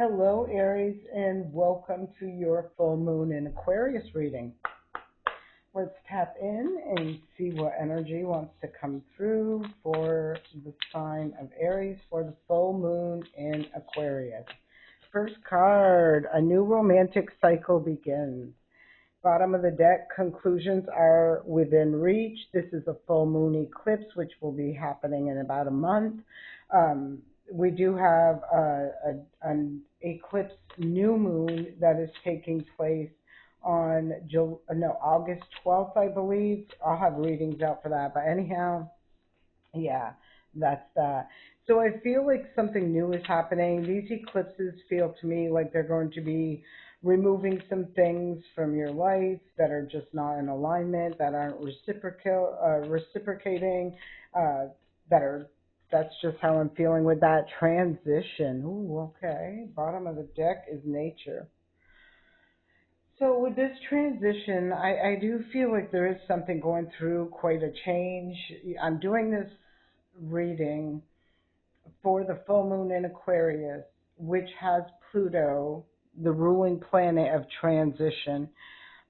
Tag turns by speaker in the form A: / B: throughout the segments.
A: Hello, Aries, and welcome to your full moon in Aquarius reading. Let's tap in and see what energy wants to come through for the sign of Aries for the full moon in Aquarius. First card, a new romantic cycle begins. Bottom of the deck, conclusions are within reach. This is a full moon eclipse, which will be happening in about a month. Um, we do have an eclipse new moon that is taking place on August 12th, I believe. I'll have readings out for that. But anyhow, yeah, that's that. So I feel like something new is happening. These eclipses feel to me like they're going to be removing some things from your life that are just not in alignment, that aren't reciprocating, uh, that are. That's just how I'm feeling with that transition. Ooh, okay. Bottom of the deck is nature. So with this transition, I do feel like there is something going through quite a change. I'm doing this reading for the full moon in Aquarius, which has Pluto, the ruling planet of transition,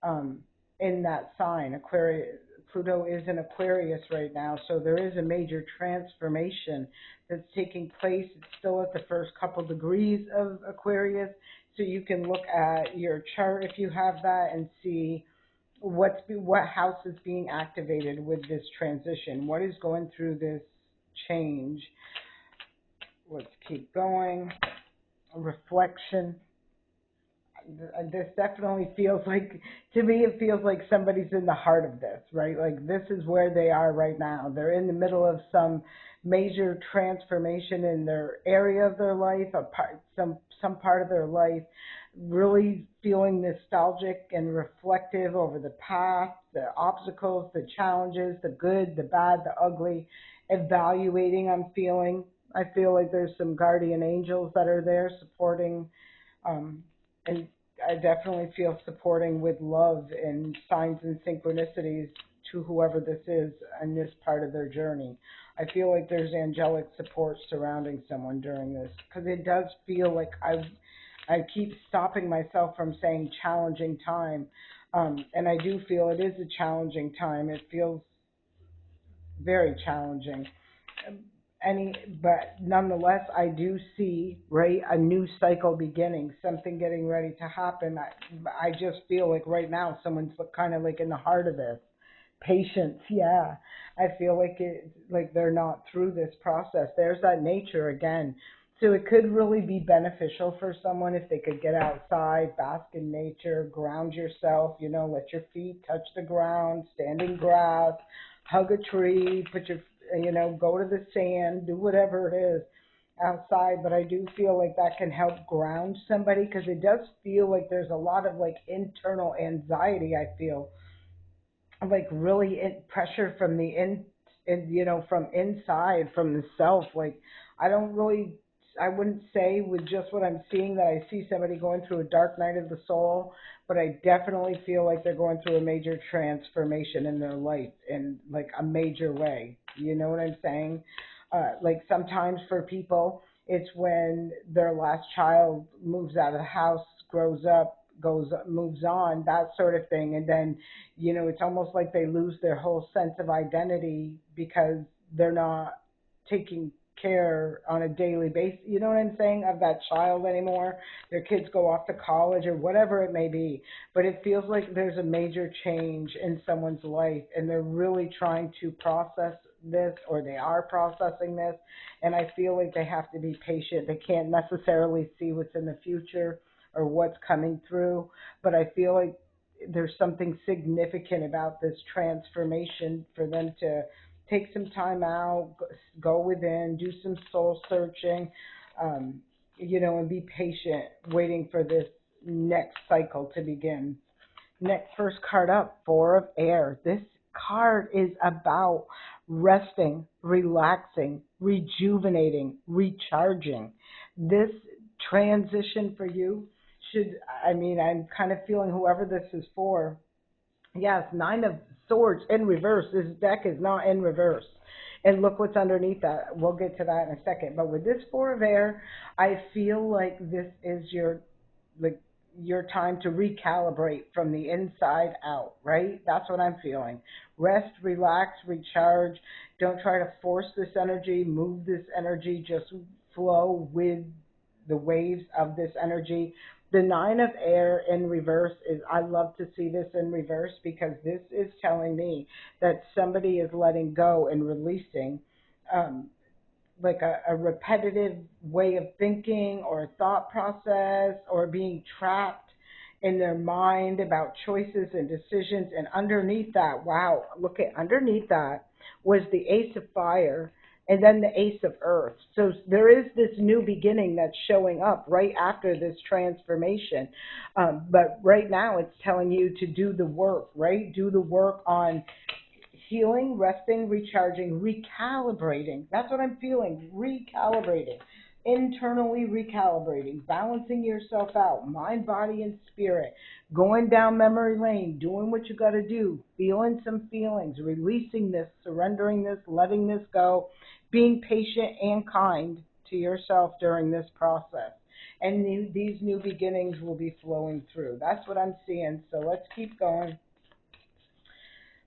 A: um, in that sign. Aquarius, Pluto is in Aquarius right now, so there is a major transformation that's taking place. It's still at the first couple degrees of Aquarius, so you can look at your chart if you have that and see what house is being activated with this transition. What is going through this change? Let's keep going. Reflection. This definitely feels like, to me, it feels like somebody's in the heart of this, right? Like this is where they are right now. They're in the middle of some major transformation in their area of their life, some part of their life, really feeling nostalgic and reflective over the past, the obstacles, the challenges, the good, the bad, the ugly, evaluating. I feel like there's some guardian angels that are there supporting, um, and I definitely feel supporting with love and signs and synchronicities to whoever this is in this part of their journey. I feel like there's angelic support surrounding someone during this because it does feel like I keep stopping myself from saying challenging time, and I do feel it is a challenging time. It feels very challenging. Um, Any, but nonetheless, I do see, right, a new cycle beginning, something getting ready to happen. I just feel like right now someone's kind of like in the heart of this. Patience, yeah. I feel like they're not through this process. There's that nature again. So it could really be beneficial for someone if they could get outside, bask in nature, ground yourself, let your feet touch the ground, stand in grass, hug a tree, go to the sand, do whatever it is outside. But I do feel like that can help ground somebody because it does feel like there's a lot of like internal anxiety. I feel like really pressure from from inside, from the self. Like I don't really, I wouldn't say with just what I'm seeing that I see somebody going through a dark night of the soul, but I definitely feel like they're going through a major transformation in their life in like a major way. You know what I'm saying? Like sometimes for people, it's when their last child moves out of the house, grows up, moves on, that sort of thing, and then it's almost like they lose their whole sense of identity because they're not taking care on a daily basis, you know what I'm saying, of that child anymore. Their kids go off to college or whatever it may be, but it feels like there's a major change in someone's life and they're really trying to process this, or they are processing this, and I feel like they have to be patient. They can't necessarily see what's in the future or what's coming through, but I feel like there's something significant about this transformation for them to take some time out, go within, do some soul searching, um, and be patient, waiting for this next cycle to begin. Next, first card up, Four of Air. This card is about resting, relaxing, rejuvenating, recharging. This transition for you should, I'm kind of feeling whoever this is for. Yes, Nine of Swords in reverse. This deck is not in reverse. And look what's underneath that. We'll get to that in a second. But with this Four of Air, I feel like this is like your time to recalibrate from the inside out, right? That's what I'm feeling. Rest, relax, recharge. Don't try to force this energy, move this energy, just flow with the waves of this energy. The Nine of Air in reverse is, I love to see this in reverse because this is telling me that somebody is letting go and releasing um, like a repetitive way of thinking or a thought process or being trapped in their mind about choices and decisions. And underneath that, wow, look at underneath that was the Ace of Fire and then the Ace of Earth. So there is this new beginning that's showing up right after this transformation. But right now it's telling you to do the work, right? Do the work on healing, resting, recharging, recalibrating. That's what I'm feeling. Recalibrating. Internally recalibrating, balancing yourself out, mind, body, and spirit, going down memory lane, doing what you got to do, feeling some feelings, releasing this, surrendering this, letting this go, being patient and kind to yourself during this process. And these new beginnings will be flowing through. That's what I'm seeing. So let's keep going.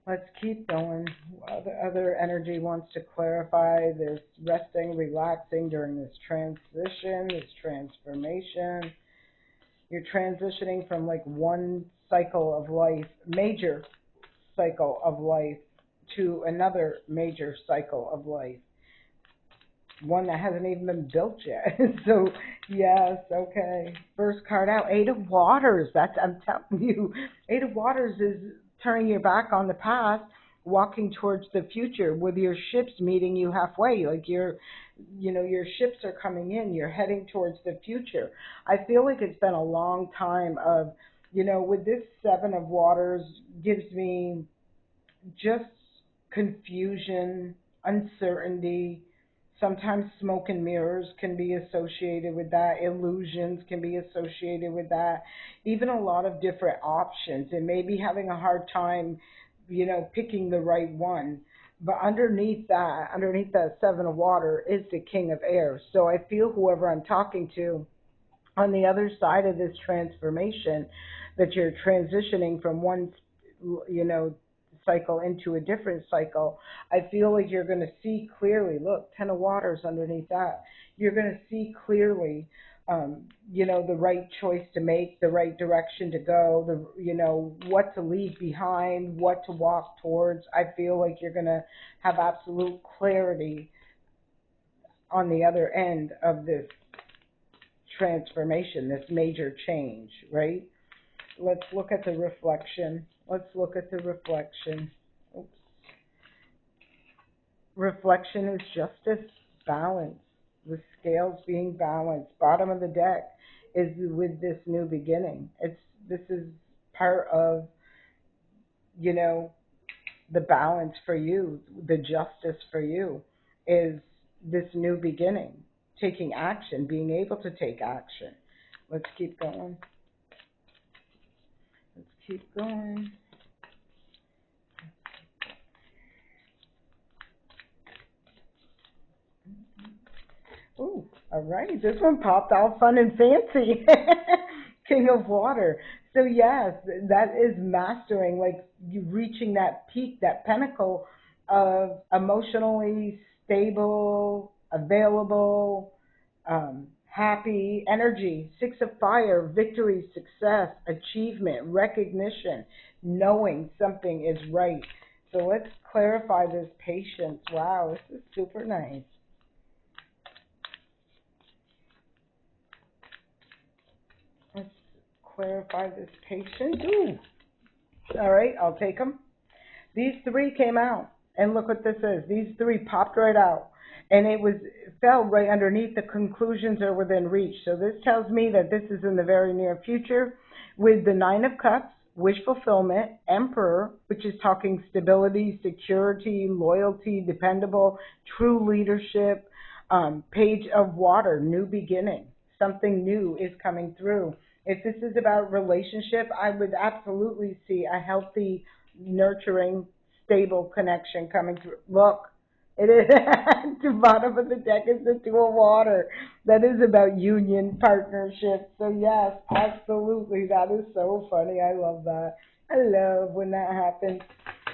A: Let's keep going. Other energy wants to clarify this resting, relaxing during this transition, this transformation. You're transitioning from like one cycle of life, major cycle of life, to another major cycle of life, one that hasn't even been built yet. So yes, okay. First card out, Eight of Waters. That's, I'm telling you, Eight of Waters is turning your back on the past, walking towards the future with your ships meeting you halfway. Like your ships are coming in. You're heading towards the future. I feel like it's been a long time of, with this Seven of Waters gives me just confusion, uncertainty. Sometimes smoke and mirrors can be associated with that. Illusions can be associated with that. Even a lot of different options, and maybe having a hard time, picking the right one. But underneath that Seven of Water is the King of Air. So I feel whoever I'm talking to on the other side of this transformation, that you're transitioning from one you know cycle into a different cycle. I feel like you're going to see clearly. Look, Ten of Waters underneath that. You're going to see clearly, the right choice to make, the right direction to go, what to leave behind, what to walk towards. I feel like you're going to have absolute clarity on the other end of this transformation, this major change, right? Let's look at the reflection. Let's look at the reflection. Oops. Reflection is justice, balance, the scales being balanced. Bottom of the deck is with this new beginning. This is part of, you know, the balance for you, the justice for you is this new beginning, taking action, being able to take action. Let's keep going. Let's keep going. Ooh, all right. This one popped out fun and fancy. King of Water. So yes, that is mastering, like you reaching that peak, that pinnacle of emotionally stable, available, happy energy. Six of Fire, victory, success, achievement, recognition, knowing something is right. So let's clarify this patience. Wow, this is super nice. Let's clarify this patient. Ooh. All right, I'll take them. These three came out, and look what this is. These three popped right out, and it fell right underneath. The conclusions are within reach. So this tells me that this is in the very near future, with the Nine of Cups, wish fulfillment, Emperor, which is talking stability, security, loyalty, dependable, true leadership, Page of Water, new beginning. Something new is coming through. If this is about relationship, I would absolutely see a healthy, nurturing, stable connection coming through. Look, It is. The bottom of the deck is the two of water. That is about union partnership. So yes, absolutely. That is so funny. I love that. I love when that happens.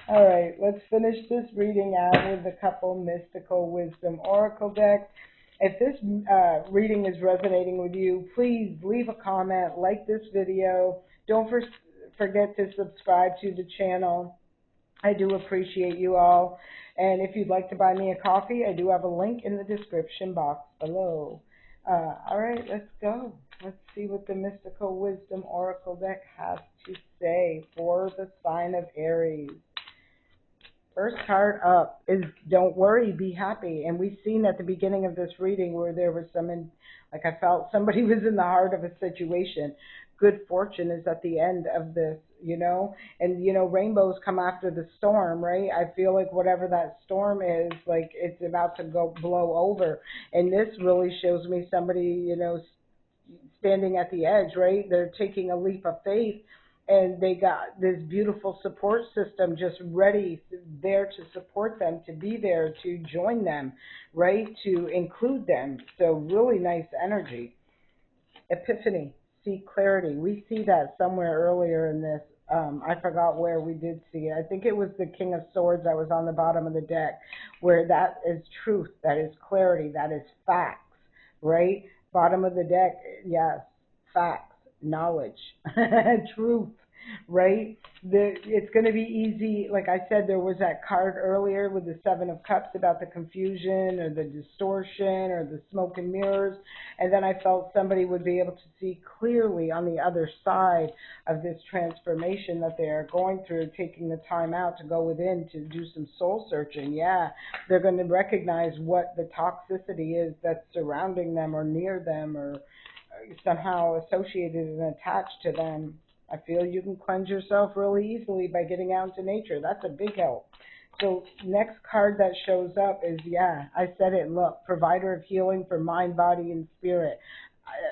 A: All right, let's finish this reading out with a couple mystical wisdom oracle decks. If this reading is resonating with you, please leave a comment, like this video. Don't forget to subscribe to the channel. I do appreciate you all. And if you'd like to buy me a coffee, I do have a link in the description box below. All right, let's go. Let's see what the Mystical Wisdom Oracle deck has to say for the sign of Aries. First card up is don't worry, be happy. And we've seen at the beginning of this reading where there was like I felt somebody was in the heart of a situation. Good fortune is at the end of this, and rainbows come after the storm, right? I feel like whatever that storm is, like it's about to go blow over. And this really shows me somebody, standing at the edge, right? They're taking a leap of faith and they got this beautiful support system just ready there to support them, to be there, to join them, right? To include them. So really nice energy. Epiphany, see clarity. We see that somewhere earlier in this. I forgot where we did see it. I think it was the King of Swords that was on the bottom of the deck, where that is truth, that is clarity, that is facts, right? Bottom of the deck, yes, facts, knowledge, truth, right? It's going to be easy. Like I said, there was that card earlier with the Seven of Cups about the confusion or the distortion or the smoke and mirrors. And then I felt somebody would be able to see clearly on the other side of this transformation that they are going through, taking the time out to go within to do some soul searching. Yeah, they're going to recognize what the toxicity is that's surrounding them or near them or somehow associated and attached to them. I feel you can cleanse yourself really easily by getting out into nature. That's a big help. So next card that shows up is, yeah, I said it, look, provider of healing for mind, body, and spirit.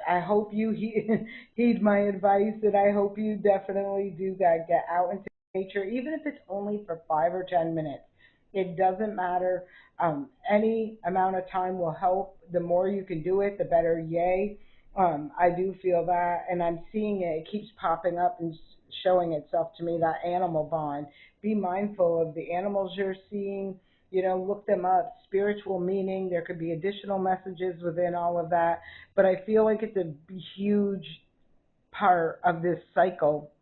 A: I hope you heed my advice, and I hope you definitely do that. Get out into nature, even if it's only for 5 or 10 minutes. It doesn't matter. Any amount of time will help. The more you can do it, the better. Yay. I do feel that, and I'm seeing it. It keeps popping up and showing itself to me, that animal bond. Be mindful of the animals you're seeing. Look them up. Spiritual meaning. There could be additional messages within all of that. But I feel like it's a huge part of this cycle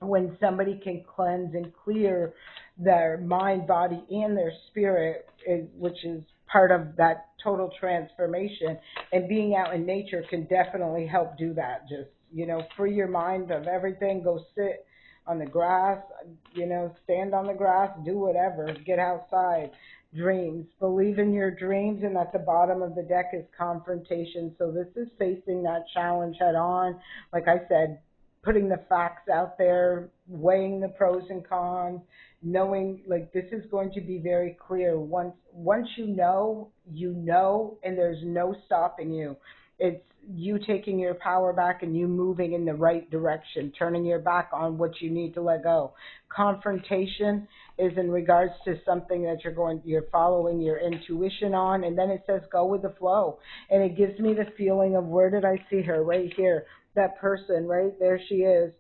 A: when somebody can cleanse and clear their mind, body, and their spirit, which is part of that total transformation. And being out in nature can definitely help do that. Just, free your mind of everything. Go sit on the grass, stand on the grass, do whatever, get outside. Dreams. Believe in your dreams, and at the bottom of the deck is confrontation. So this is facing that challenge head on. Like I said, putting the facts out there, weighing the pros and cons, knowing like this is going to be very clear. Once you know, and there's no stopping you. It's you taking your power back and you moving in the right direction, turning your back on what you need to let go. Confrontation is in regards to something that you're following your intuition on, and then it says go with the flow. And it gives me the feeling of, where did I see her? Right here, that person, right there she is,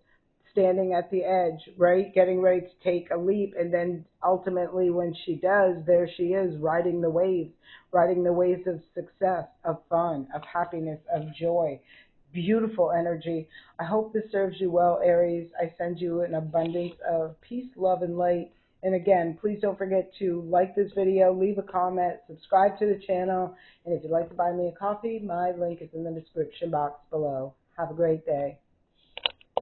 A: standing at the edge, right, getting ready to take a leap. And then ultimately when she does, there she is, riding the waves of success, of fun, of happiness, of joy. Beautiful energy. I hope this serves you well, Aries. I send you an abundance of peace, love, and light. And again, please don't forget to like this video, leave a comment, subscribe to the channel, and if you'd like to buy me a coffee, my link is in the description box below. Have a great day.